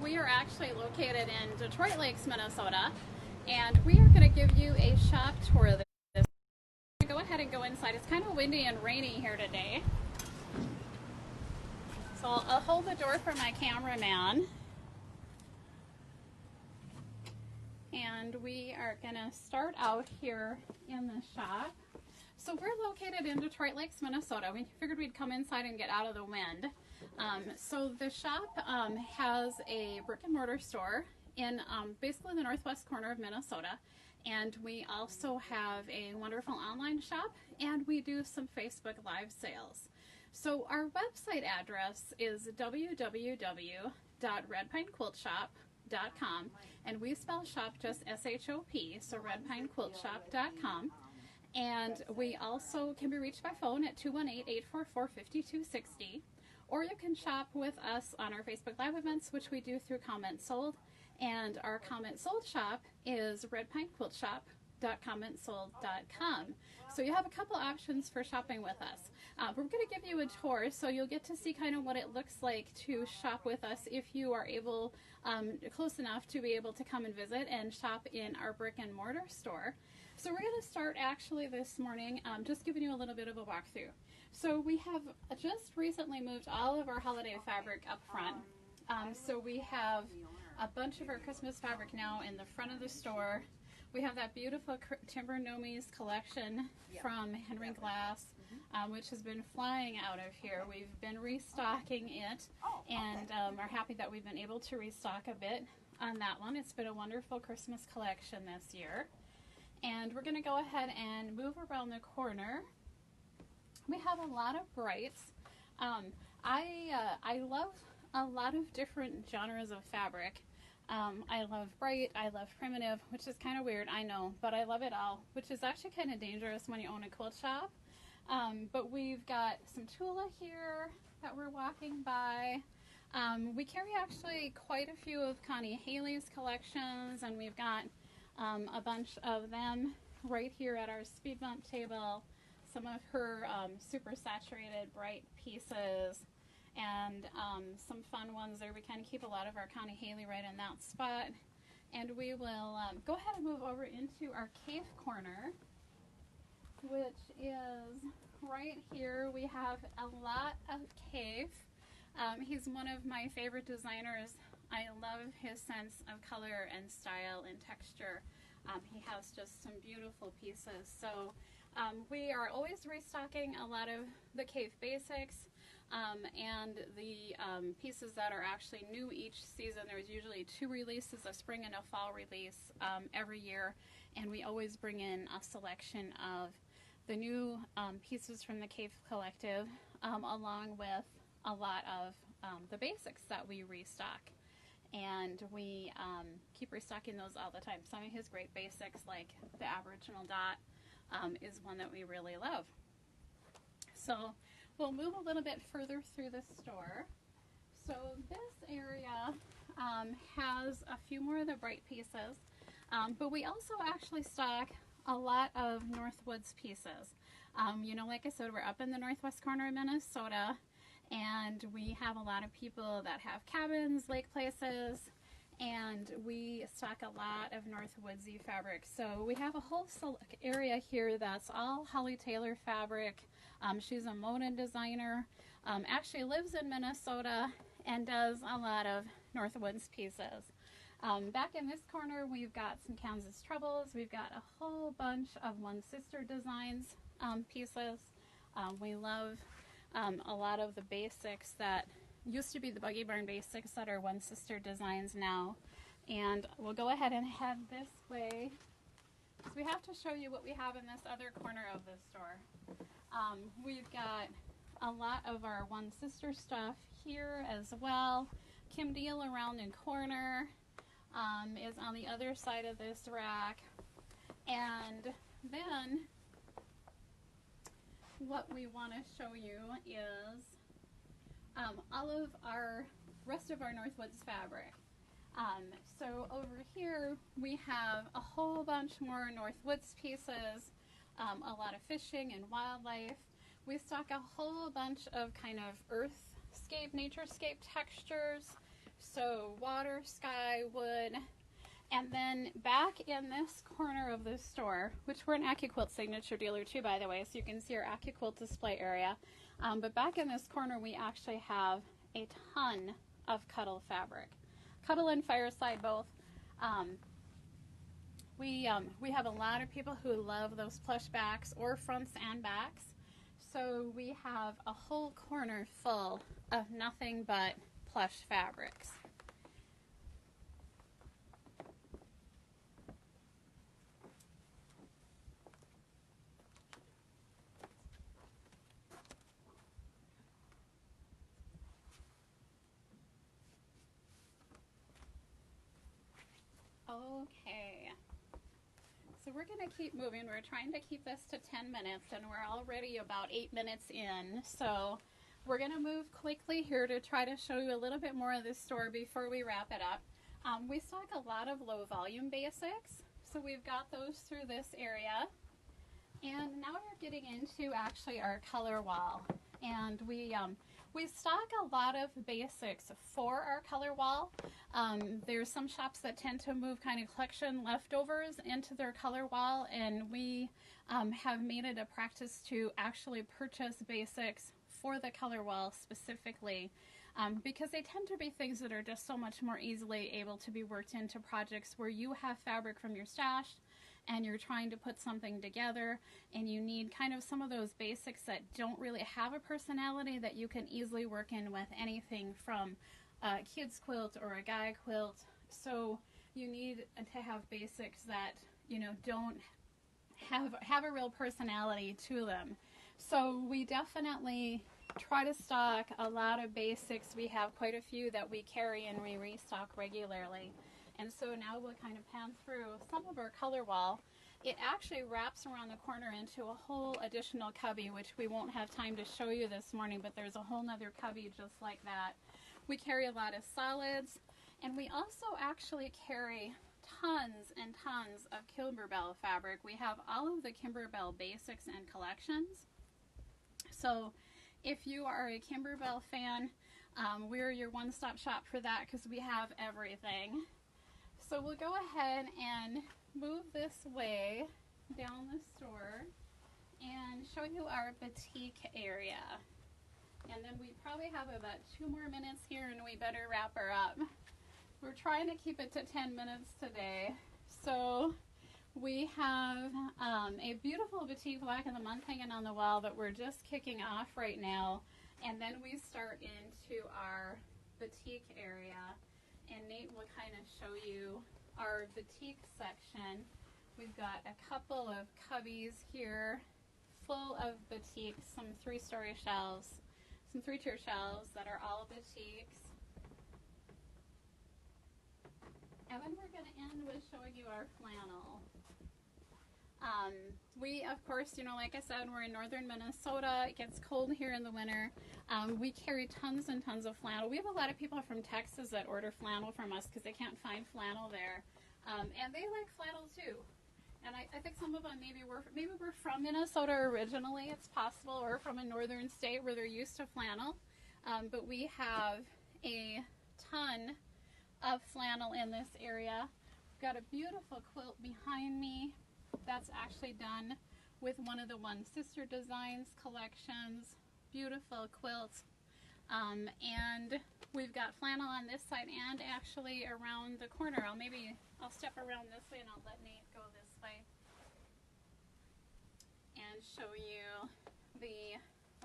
we are actually located in Detroit Lakes, Minnesota, and we are going to give you a shop tour of this. Go ahead and go inside. It's kind of windy and rainy here today. So I'll hold the door for my cameraman. And we are going to start out here in the shop. So we're located in Detroit Lakes, Minnesota. We figured we'd come inside and get out of the wind. So the shop has a brick and mortar store in basically the northwest corner of Minnesota. And we also have a wonderful online shop, and we do some Facebook Live sales. So our website address is www.redpinequiltshop.com, and we spell shop just S-H-O-P, so redpinequiltshop.com. And we also can be reached by phone at 218-844-5260, or you can shop with us on our Facebook Live events, which we do through Comment Sold. And our Comment Sold shop is redpinequiltshop.commentsold.com. So you have a couple options for shopping with us. We're going to give you a tour, so you'll get to see kind of what it looks like to shop with us if you are able, close enough to be able to come and visit and shop in our brick and mortar store. So we're going to start actually this morning just giving you a little bit of a walkthrough. So we have just recently moved all of our holiday fabric up front. So we have a bunch of our Christmas fabric now in the front of the store. We have that beautiful Timber Nomies collection from Henry Glass, which has been flying out of here. We've been restocking it and are happy that we've been able to restock a bit on that one. It's been a wonderful Christmas collection this year. And we're going to go ahead and move around the corner. We have a lot of brights. I love a lot of different genres of fabric. I love bright, I love primitive, which is kind of weird, I know, but I love it all, which is actually kind of dangerous when you own a quilt shop. But we've got some Tula here that we're walking by. We carry actually quite a few of Connie Haley's collections, and we've got a bunch of them right here at our speed bump table. Some of her super saturated bright pieces, and some fun ones there. We kind of keep a lot of our Connie Haley right in that spot. And we will go ahead and move over into our cave corner, which is right here. We have a lot of Cave. He's one of my favorite designers. I love his sense of color and style and texture. He has just some beautiful pieces. So we are always restocking a lot of the Cave basics and the pieces that are actually new each season. There's usually 2 releases, a spring and a fall release every year, and we always bring in a selection of the new pieces from the Cave Collective along with a lot of the basics that we restock. And we keep restocking those all the time. Some of his great basics, like the Aboriginal Dot, is one that we really love. So we'll move a little bit further through the store. So this area has a few more of the bright pieces, but we also actually stock a lot of Northwoods pieces. You know, like I said, we're up in the northwest corner of Minnesota, and we have a lot of people that have cabins, lake places, and we stock a lot of Northwoodsy fabric. So we have a whole area here that's all Holly Taylor fabric. She's a Mona designer, actually lives in Minnesota and does a lot of Northwoods pieces. Back in this corner, we've got some Kansas Troubles. We've got a whole bunch of One Sister Designs pieces. We love a lot of the basics that used to be the Buggy Barn basics that are One Sister Designs now. And we'll go ahead and head this way. So we have to show you what we have in this other corner of the store. We've got a lot of our One Sister stuff here as well. Kim Deal around the corner is on the other side of this rack. And then what we want to show you is all of our rest of our Northwoods fabric. So over here we have a whole bunch more Northwoods pieces, a lot of fishing and wildlife. We stock a whole bunch of kind of earthscape, naturescape textures. So water, sky, wood. And then back in this corner of the store, which we're an AccuQuilt signature dealer too, by the way, so you can see our AccuQuilt display area. But back in this corner, we actually have a ton of Cuddle fabric. Cuddle and Fireside both. We have a lot of people who love those plush backs or fronts and backs. So we have a whole corner full of nothing but plush fabrics. Okay, so we're going to keep moving. We're trying to keep this to 10 minutes, and we're already about 8 minutes in. So we're going to move quickly here to try to show you a little bit more of this store before we wrap it up. We stock a lot of low volume basics, so we've got those through this area. And now we're getting into actually our color wall. And we stock a lot of basics for our color wall. There's some shops that tend to move kind of collection leftovers into their color wall, and we have made it a practice to actually purchase basics for the color wall specifically, because they tend to be things that are just so much more easily able to be worked into projects where you have fabric from your stash and you're trying to put something together and you need kind of some of those basics that don't really have a personality that you can easily work in with anything from a kid's quilt or a guy quilt. So you need to have basics that, you know, don't have a real personality to them. So we definitely try to stock a lot of basics. We have quite a few that we carry and we restock regularly. And so now we'll kind of pan through some of our color wall. It actually wraps around the corner into a whole additional cubby, which we won't have time to show you this morning, but there's a whole nother cubby just like that. We carry a lot of solids, and we also actually carry tons and tons of Kimberbell fabric. We have all of the Kimberbell basics and collections. So if you are a Kimberbell fan, we're your one-stop shop for that because we have everything. So we'll go ahead and move this way down the store and show you our boutique area. And then we probably have about 2 more minutes here and we better wrap her up. We're trying to keep it to 10 minutes today. So we have a beautiful boutique black of the month hanging on the wall that we're just kicking off right now. And then we start into our boutique area. And Nate will kind of show you our boutique section. We've got a couple of cubbies here full of boutiques, some 3-story shelves, some 3-tier shelves that are all boutiques. And then we're going to end with showing you our flannel. We, of course, you know, like I said, we're in northern Minnesota. It gets cold here in the winter. We carry tons and tons of flannel. We have a lot of people from Texas that order flannel from us because they can't find flannel there. And they like flannel too. And I think some of them maybe we're from Minnesota originally, it's possible, or from a northern state where they're used to flannel. But we have a ton of flannel in this area. We've got a beautiful quilt behind me that's actually done with one of the One Sister Designs collections. Beautiful quilts. And we've got flannel on this side and actually around the corner. I'll step around this way and I'll let Nate go this way and show you the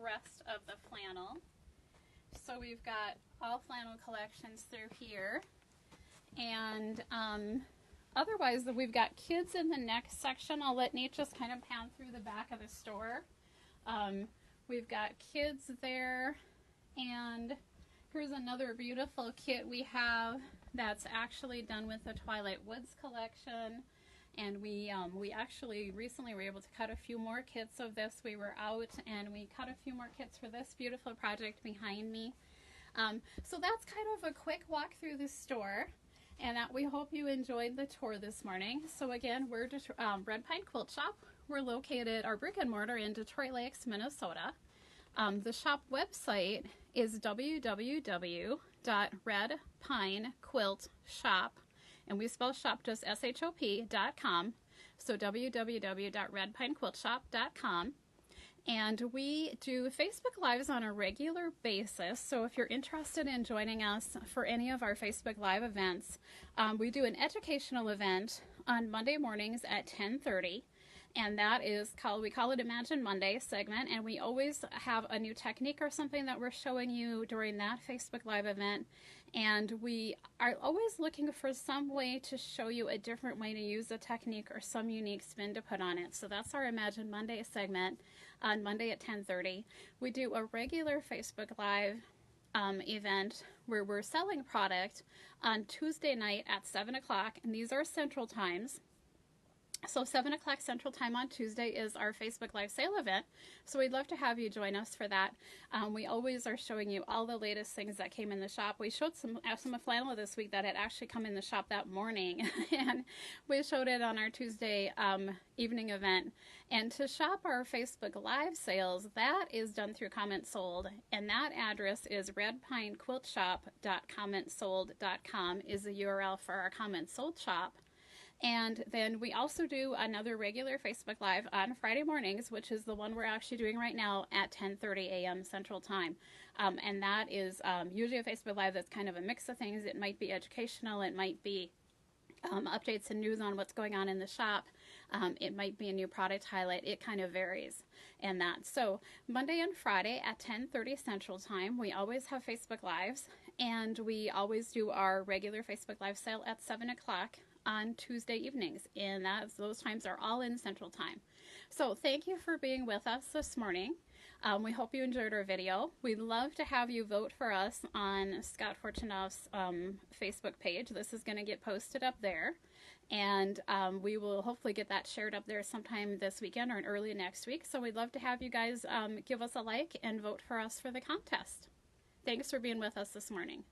rest of the flannel. So we've got all flannel collections through here. And otherwise, we've got kids in the next section. I'll let Nate just kind of pan through the back of the store. We've got kids there, and here's another beautiful kit we have that's actually done with the Twilight Woods collection. And we actually recently were able to cut a few more kits of this. We were out and we cut a few more kits for this beautiful project behind me. So that's kind of a quick walk through the store. And we hope you enjoyed the tour this morning. So again, we're Red Pine Quilt Shop. We're located, our brick and mortar, in Detroit Lakes, Minnesota. The shop website is www.redpinequiltshop, and we spell shop just shop.com. So www.redpinequiltshop.com. And we do Facebook Lives on a regular basis. So if you're interested in joining us for any of our Facebook Live events, we do an educational event on Monday mornings at 10:30. And that is we call it Imagine Monday segment. And we always have a new technique or something that we're showing you during that Facebook Live event. And we are always looking for some way to show you a different way to use a technique or some unique spin to put on it. So that's our Imagine Monday segment on Monday at 10:30. We do a regular Facebook Live event where we're selling product on Tuesday night at 7 o'clock, and these are Central Times. So 7 o'clock Central Time on Tuesday is our Facebook Live sale event. So we'd love to have you join us for that. We always are showing you all the latest things that came in the shop. We showed some of Flannel this week that had actually come in the shop that morning. And we showed it on our Tuesday evening event. And to shop our Facebook Live sales, that is done through Comment Sold. And that address is redpinequiltshop.commentsold.com is the URL for our Comment Sold shop. And then we also do another regular Facebook Live on Friday mornings, which is the one we're actually doing right now at 10:30 a.m. Central Time. And that is usually a Facebook Live that's kind of a mix of things. It might be educational. It might be updates and news on what's going on in the shop. It might be a new product highlight. It kind of varies in that. So Monday and Friday at 10:30 Central Time, we always have Facebook Lives. And we always do our regular Facebook Live sale at 7 o'clock. On Tuesday evenings, and those times are all in Central Time. So thank you for being with us this morning. We hope you enjoyed our video. We'd love to have you vote for us on Scott Fortunoff's Facebook page. This is going to get posted up there, and we will hopefully get that shared up there sometime this weekend or early next week. So we'd love to have you guys give us a like and vote for us for the contest. Thanks for being with us this morning.